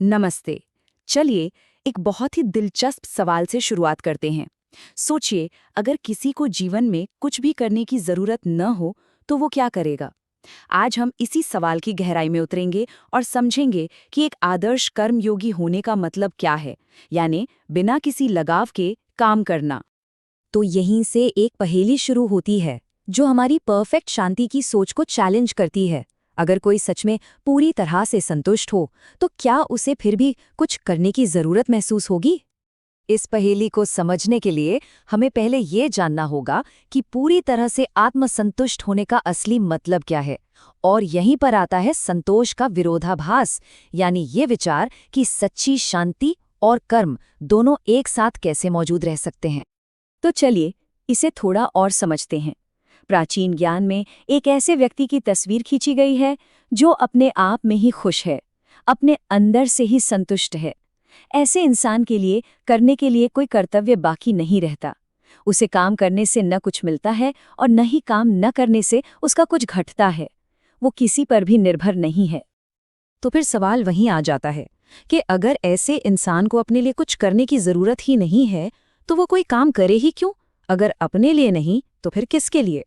नमस्ते। चलिए एक बहुत ही दिलचस्प सवाल से शुरुआत करते हैं। सोचिए, अगर किसी को जीवन में कुछ भी करने की जरूरत न हो तो वो क्या करेगा। आज हम इसी सवाल की गहराई में उतरेंगे और समझेंगे कि एक आदर्श कर्मयोगी होने का मतलब क्या है, यानी बिना किसी लगाव के काम करना। तो यहीं से एक पहेली शुरू होती है जो हमारी परफेक्ट शांति की सोच को चैलेंज करती है। अगर कोई सच में पूरी तरह से संतुष्ट हो तो क्या उसे फिर भी कुछ करने की जरूरत महसूस होगी? इस पहेली को समझने के लिए हमें पहले ये जानना होगा कि पूरी तरह से आत्मसंतुष्ट होने का असली मतलब क्या है। और यहीं पर आता है संतोष का विरोधाभास, यानी ये विचार कि सच्ची शांति और कर्म दोनों एक साथ कैसे मौजूद रह सकते हैं। तो चलिए इसे थोड़ा और समझते हैं। प्राचीन ज्ञान में एक ऐसे व्यक्ति की तस्वीर खींची गई है जो अपने आप में ही खुश है, अपने अंदर से ही संतुष्ट है। ऐसे इंसान के लिए करने के लिए कोई कर्तव्य बाकी नहीं रहता। उसे काम करने से न कुछ मिलता है और न ही काम न करने से उसका कुछ घटता है। वो किसी पर भी निर्भर नहीं है। तो फिर सवाल वहीं आ जाता है कि अगर ऐसे इंसान को अपने लिए कुछ करने की जरूरत ही नहीं है तो वो कोई काम करे ही क्यों? अगर अपने लिए नहीं तो फिर किसके लिए?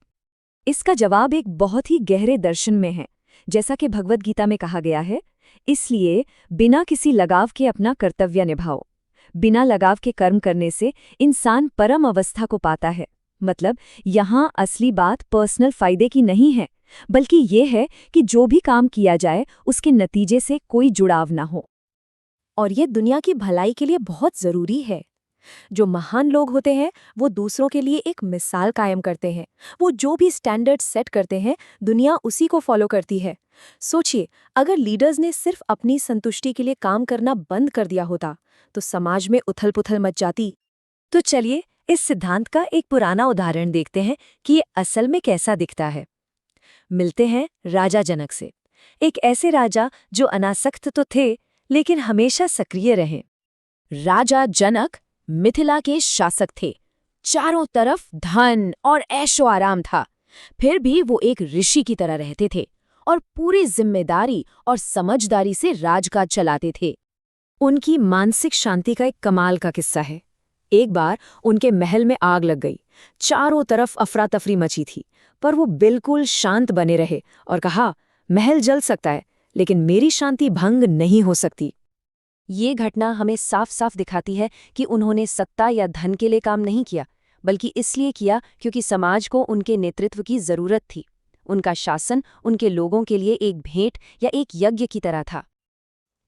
इसका जवाब एक बहुत ही गहरे दर्शन में है। जैसा कि भगवद गीता में कहा गया है, इसलिए बिना किसी लगाव के अपना कर्तव्य निभाओ। बिना लगाव के कर्म करने से इंसान परम अवस्था को पाता है। मतलब यहाँ असली बात पर्सनल फायदे की नहीं है, बल्कि ये है कि जो भी काम किया जाए उसके नतीजे से कोई जुड़ाव ना हो। और ये दुनिया की भलाई के लिए बहुत जरूरी है। जो महान लोग होते हैं वो दूसरों के लिए एक मिसाल कायम करते हैं। वो जो भी स्टैंडर्ड सेट करते हैं दुनिया उसी को फॉलो करती है। सोचिए, अगर लीडर्स ने सिर्फ अपनी संतुष्टि के लिए काम करना बंद कर दिया होता तो समाज में उथल-पुथल मच जाती। तो चलिए इस सिद्धांत का एक पुराना उदाहरण देखते हैं कि ये असल में कैसा दिखता है। मिलते हैं राजा जनक से। एक ऐसे राजा जो अनासक्त तो थे लेकिन हमेशा सक्रिय रहे। राजा जनक मिथिला के शासक थे। चारों तरफ धन और ऐशो आराम था। फिर भी वो एक ऋषि की तरह रहते थे और पूरी जिम्मेदारी और समझदारी से राजकाज चलाते थे। उनकी मानसिक शांति का एक कमाल का किस्सा है। एक बार उनके महल में आग लग गई। चारों तरफ अफरा तफरी मची थी, पर वो बिल्कुल शांत बने रहे और कहा, महल जल सकता है लेकिन मेरी शांति भंग नहीं हो सकती। ये घटना हमें साफ साफ दिखाती है कि उन्होंने सत्ता या धन के लिए काम नहीं किया, बल्कि इसलिए किया क्योंकि समाज को उनके नेतृत्व की जरूरत थी। उनका शासन उनके लोगों के लिए एक भेंट या एक यज्ञ की तरह था।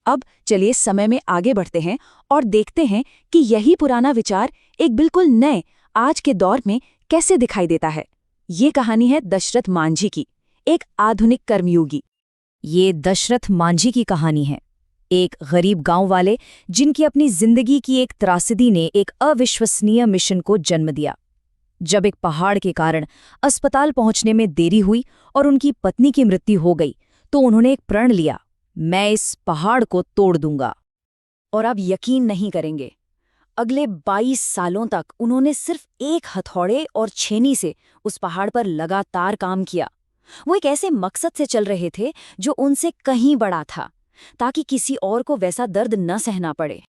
अब चलिए समय में आगे बढ़ते हैं और देखते हैं कि यही पुराना विचार एक बिल्कुल नए आज के दौर में कैसे दिखाई देता है। ये कहानी है दशरथ मांझी की, एक आधुनिक कर्मयोगी। ये दशरथ मांझी की कहानी है। एक गरीब गांव वाले जिनकी अपनी जिंदगी की एक त्रासदी ने एक अविश्वसनीय मिशन को जन्म दिया। जब एक पहाड़ के कारण अस्पताल पहुंचने में देरी हुई और उनकी पत्नी की मृत्यु हो गई तो उन्होंने एक प्रण लिया, मैं इस पहाड़ को तोड़ दूंगा। और आप यकीन नहीं करेंगे, अगले 22 सालों तक उन्होंने सिर्फ एक हथौड़े और छेनी से उस पहाड़ पर लगातार काम किया। वो एक ऐसे मकसद से चल रहे थे जो उनसे कहीं बड़ा था, ताकि किसी और को वैसा दर्द न सहना पड़े।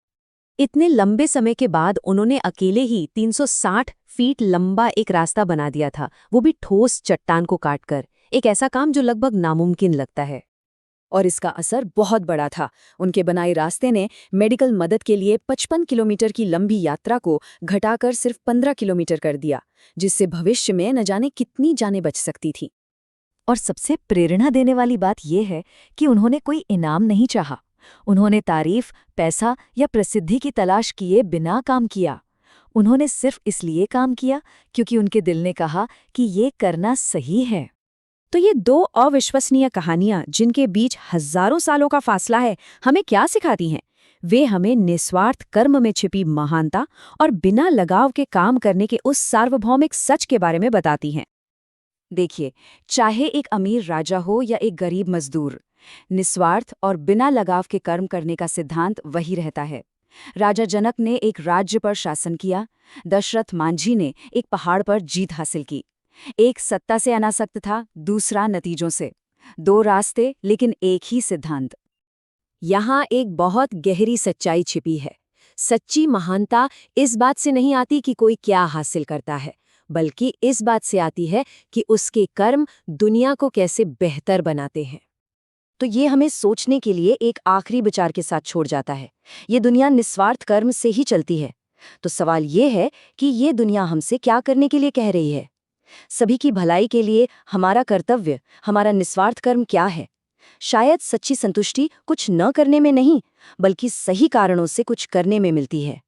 इतने लंबे समय के बाद उन्होंने अकेले ही 360 फीट लंबा एक रास्ता बना दिया था, वो भी ठोस चट्टान को काटकर। एक ऐसा काम जो लगभग नामुमकिन लगता है। और इसका असर बहुत बड़ा था। उनके बनाए रास्ते ने मेडिकल मदद के लिए 55 किलोमीटर की लंबी यात्रा को घटाकर सिर्फ 15 किलोमीटर कर दिया, जिससे भविष्य में न जाने कितनी जानें बच सकती थी। और सबसे प्रेरणा देने वाली बात यह है कि उन्होंने कोई इनाम नहीं चाहा। उन्होंने तारीफ, पैसा या प्रसिद्धि की तलाश किए बिना काम किया। उन्होंने सिर्फ इसलिए काम किया क्योंकि उनके दिल ने कहा कि ये करना सही है। तो ये दो अविश्वसनीय कहानियां जिनके बीच हजारों सालों का फासला है, हमें क्या सिखाती हैं? वे हमें निस्वार्थ कर्म में छिपी महानता और बिना लगाव के काम करने के उस सार्वभौमिक सच के बारे में बताती हैं। देखिए, चाहे एक अमीर राजा हो या एक गरीब मजदूर, निस्वार्थ और बिना लगाव के कर्म करने का सिद्धांत वही रहता है। राजा जनक ने एक राज्य पर शासन किया, दशरथ मांझी ने एक पहाड़ पर जीत हासिल की। एक सत्ता से अनासक्त था, दूसरा नतीजों से। दो रास्ते लेकिन एक ही सिद्धांत। यहाँ एक बहुत गहरी सच्चाई छिपी है। सच्ची महानता इस बात से नहीं आती कि कोई क्या हासिल करता है, बल्कि इस बात से आती है कि उसके कर्म दुनिया को कैसे बेहतर बनाते हैं। तो ये हमें सोचने के लिए एक आखिरी विचार के साथ छोड़ जाता है। ये दुनिया निस्वार्थ कर्म से ही चलती है। तो सवाल ये है कि ये दुनिया हमसे क्या करने के लिए कह रही है? सभी की भलाई के लिए हमारा कर्तव्य, हमारा निस्वार्थ कर्म क्या है? शायद सच्ची संतुष्टि कुछ न करने में नहीं, बल्कि सही कारणों से कुछ करने में मिलती है।